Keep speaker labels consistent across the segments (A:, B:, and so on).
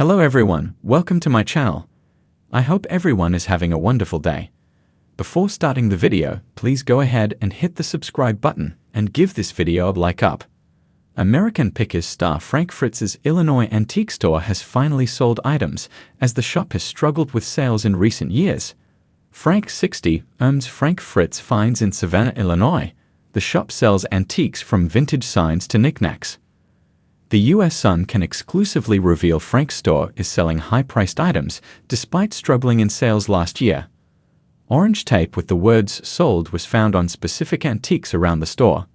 A: Hello everyone, welcome to my channel. I hope everyone is having a wonderful day. Before starting the video, please go ahead and hit the subscribe button and give this video a like up. American Pickers star Frank Fritz's Illinois antique store has finally sold items as the shop has struggled with sales in recent years. Frank, 60, owns Frank Fritz Finds in Savannah, Illinois. The shop sells antiques from vintage signs to knickknacks. The U.S. Sun can exclusively reveal Frank's store is selling high-priced items despite struggling in sales last year. Orange tape with the words "sold" was found on specific antiques around the store.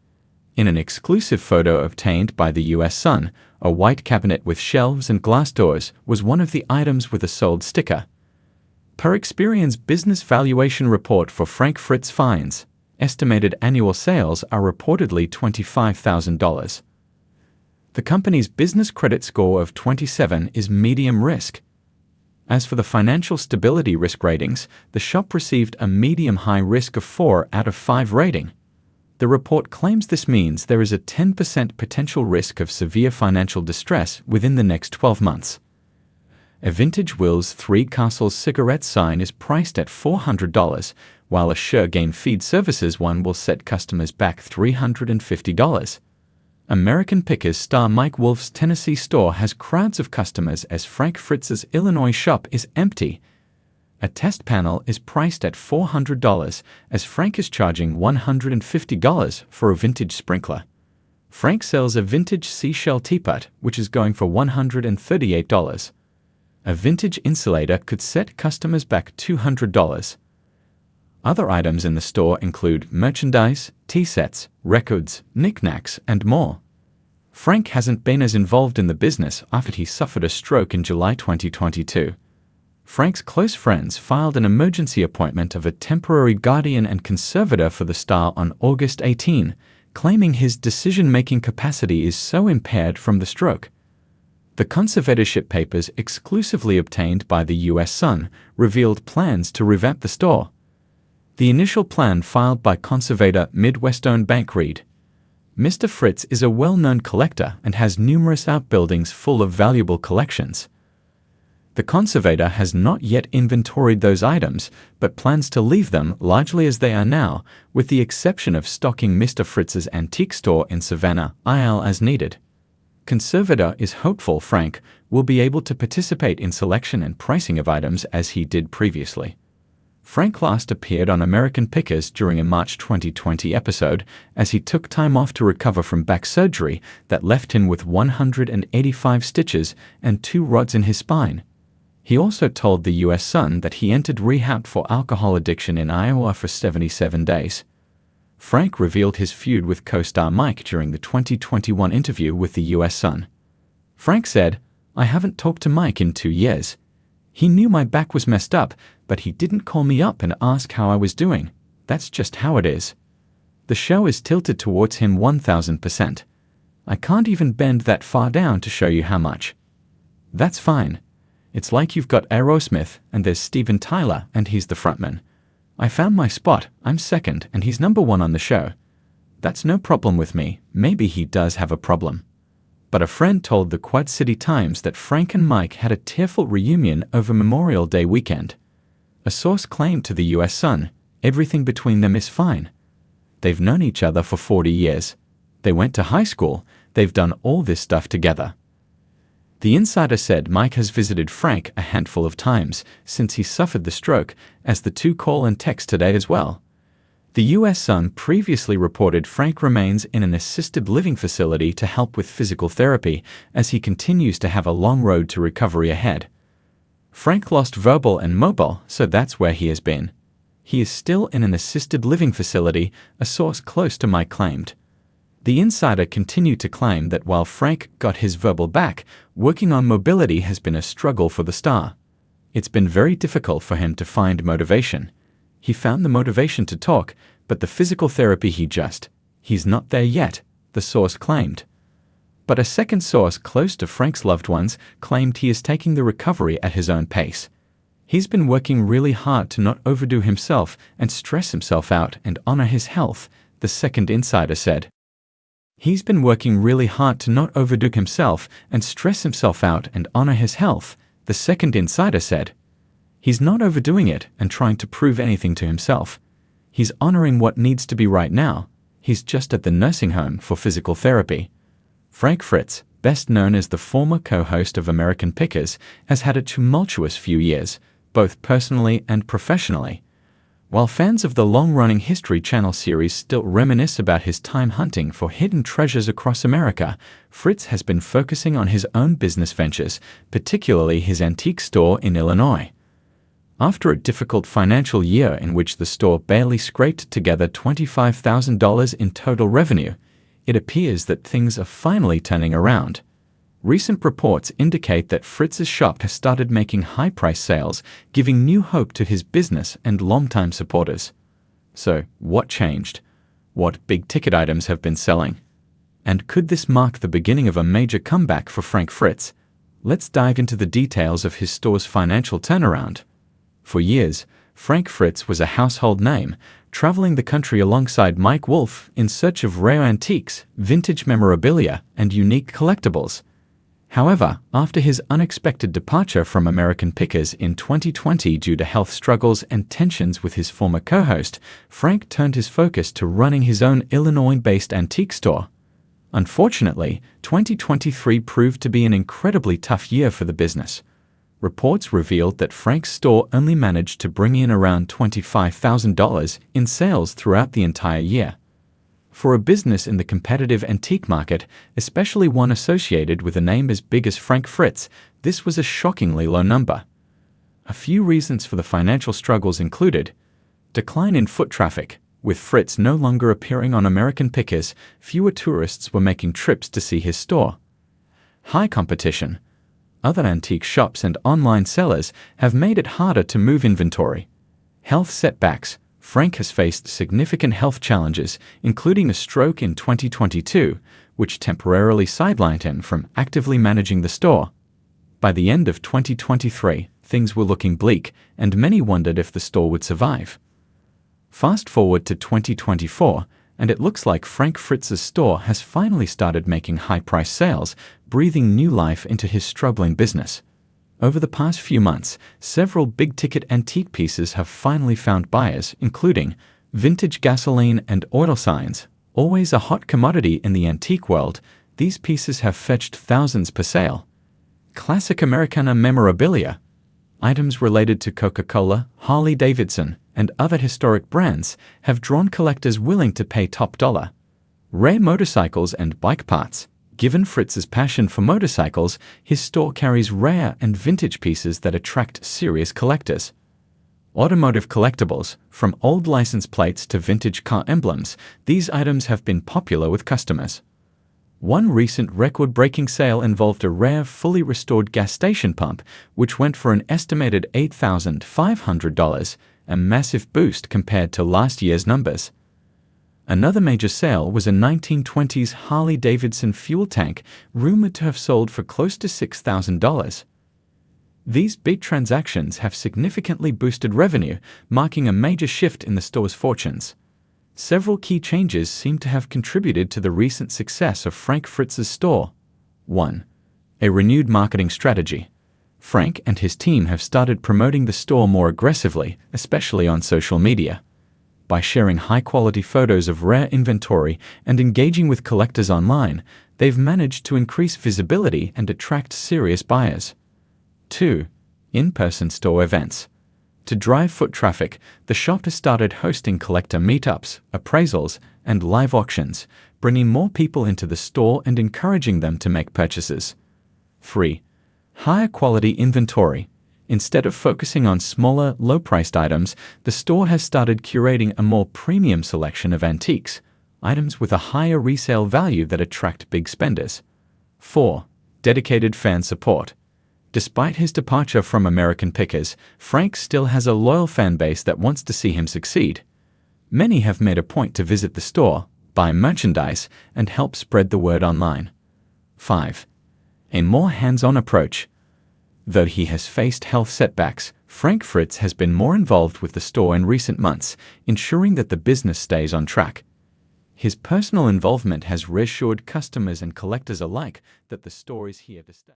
A: In an exclusive photo obtained by the U.S. Sun, a white cabinet with shelves and glass doors was one of the items with a sold sticker. Per Experian's business valuation report for Frank Fritz Finds, estimated annual sales are reportedly $25,000. The company's business credit score of 27 is medium risk. As for the financial stability risk ratings, the shop received a medium-high risk of 4 out of 5 rating. The report claims this means there is a 10% potential risk of severe financial distress within the next 12 months. A vintage Will's Three Castles cigarette sign is priced at $400, while a Sure Feed Services one will set customers back $350. American Pickers star Mike Wolf's Tennessee store has crowds of customers as Frank Fritz's Illinois shop is empty. A test panel is priced at $400 as Frank is charging $150 for a vintage sprinkler. Frank sells a vintage seashell teapot, which is going for $138. A vintage insulator could set customers back $200. Other items in the store include merchandise, tea sets, records, knickknacks, and more. Frank hasn't been as involved in the business after he suffered a stroke in July 2022. Frank's close friends filed an emergency appointment of a temporary guardian and conservator for the star on August 18, claiming his decision-making capacity is so impaired from the stroke. The conservatorship papers exclusively obtained by the U.S. Sun revealed plans to revamp the store. The initial plan filed by conservator Midwest-owned Bank read, Mr. Fritz is a well-known collector and has numerous outbuildings full of valuable collections. The conservator has not yet inventoried those items, but plans to leave them largely as they are now, with the exception of stocking Mr. Fritz's antique store in Savannah, IL as needed. Conservator is hopeful Frank will be able to participate in selection and pricing of items as he did previously. Frank last appeared on American Pickers during a March 2020 episode as he took time off to recover from back surgery that left him with 185 stitches and 2 rods in his spine. He also told the U.S. Sun that he entered rehab for alcohol addiction in Iowa for 77 days. Frank revealed his feud with co-star Mike during the 2021 interview with the U.S. Sun. Frank said, "I haven't talked to Mike in 2 years. He knew my back was messed up, but he didn't call me up and ask how I was doing. That's just how it is." The show is tilted towards him 1000%. "I can't even bend that far down to show you how much." That's fine. It's like you've got Aerosmith and there's Steven Tyler and he's the frontman. I found my spot, I'm second and he's number 1 on the show. That's no problem with me. Maybe he does have a problem. But a friend told the Quad City Times that Frank and Mike had a tearful reunion over Memorial Day weekend. A source claimed to the U.S. Sun, everything between them is fine. They've known each other for 40 years. They went to high school. They've done all this stuff together. The insider said Mike has visited Frank a handful of times since he suffered the stroke, as the two call and text today as well. The U.S. Sun previously reported Frank remains in an assisted living facility to help with physical therapy as he continues to have a long road to recovery ahead. Frank lost verbal and mobile, so that's where he has been. He is still in an assisted living facility, a source close to Mike claimed. The insider continued to claim that while Frank got his verbal back, working on mobility has been a struggle for the star. It's been very difficult for him to find motivation. He found the motivation to talk, but the physical therapy he's not there yet, the source claimed. But a second source close to Frank's loved ones claimed he is taking the recovery at his own pace. He's been working really hard to not overdo himself and stress himself out and honor his health, the second insider said. He's been working really hard to not overdo himself and stress himself out and honor his health, the second insider said. He's not overdoing it and trying to prove anything to himself. He's honoring what needs to be right now. He's just at the nursing home for physical therapy. Frank Fritz, best known as the former co-host of American Pickers, has had a tumultuous few years, both personally and professionally. While fans of the long-running History Channel series still reminisce about his time hunting for hidden treasures across America, Fritz has been focusing on his own business ventures, particularly his antique store in Illinois. After a difficult financial year in which the store barely scraped together $25,000 in total revenue, it appears that things are finally turning around. Recent reports indicate that Fritz's shop has started making high-price sales, giving new hope to his business and longtime supporters. So, what changed? What big-ticket items have been selling? And could this mark the beginning of a major comeback for Frank Fritz? Let's dive into the details of his store's financial turnaround. For years, Frank Fritz was a household name, traveling the country alongside Mike Wolfe in search of rare antiques, vintage memorabilia, and unique collectibles. However, after his unexpected departure from American Pickers in 2020 due to health struggles and tensions with his former co-host, Frank turned his focus to running his own Illinois-based antique store. Unfortunately, 2023 proved to be an incredibly tough year for the business. Reports revealed that Frank's store only managed to bring in around $25,000 in sales throughout the entire year. For a business in the competitive antique market, especially one associated with a name as big as Frank Fritz, this was a shockingly low number. A few reasons for the financial struggles included: decline in foot traffic. With Fritz no longer appearing on American Pickers, fewer tourists were making trips to see his store. High competition. Other antique shops and online sellers have made it harder to move inventory. Health setbacks. Frank has faced significant health challenges, including a stroke in 2022, which temporarily sidelined him from actively managing the store. By the end of 2023, things were looking bleak, and many wondered if the store would survive. Fast forward to 2024, and it looks like Frank Fritz's store has finally started making high-price sales, breathing new life into his struggling business. Over the past few months, several big-ticket antique pieces have finally found buyers, including vintage gasoline and oil signs. Always a hot commodity in the antique world, these pieces have fetched thousands per sale. Classic Americana memorabilia. Items related to Coca-Cola, Harley-Davidson, and other historic brands have drawn collectors willing to pay top dollar. Rare motorcycles and bike parts. Given Fritz's passion for motorcycles, his store carries rare and vintage pieces that attract serious collectors. Automotive collectibles. From old license plates to vintage car emblems, these items have been popular with customers. One recent record-breaking sale involved a rare, fully restored gas station pump, which went for an estimated $8,500, a massive boost compared to last year's numbers. Another major sale was a 1920s Harley-Davidson fuel tank, rumored to have sold for close to $6,000. These big transactions have significantly boosted revenue, marking a major shift in the store's fortunes. Several key changes seem to have contributed to the recent success of Frank Fritz's store. 1. A renewed marketing strategy. Frank and his team have started promoting the store more aggressively, especially on social media. By sharing high-quality photos of rare inventory and engaging with collectors online, they've managed to increase visibility and attract serious buyers. 2. In-person store events. To drive foot traffic, the shop has started hosting collector meetups, appraisals, and live auctions, bringing more people into the store and encouraging them to make purchases. 3. Higher quality inventory. Instead of focusing on smaller, low-priced items, the store has started curating a more premium selection of antiques, items with a higher resale value that attract big spenders. 4. Dedicated fan support. Despite his departure from American Pickers, Frank still has a loyal fan base that wants to see him succeed. Many have made a point to visit the store, buy merchandise, and help spread the word online. 5. A more hands-on approach. Though he has faced health setbacks, Frank Fritz has been more involved with the store in recent months, ensuring that the business stays on track. His personal involvement has reassured customers and collectors alike that the store is here to stay.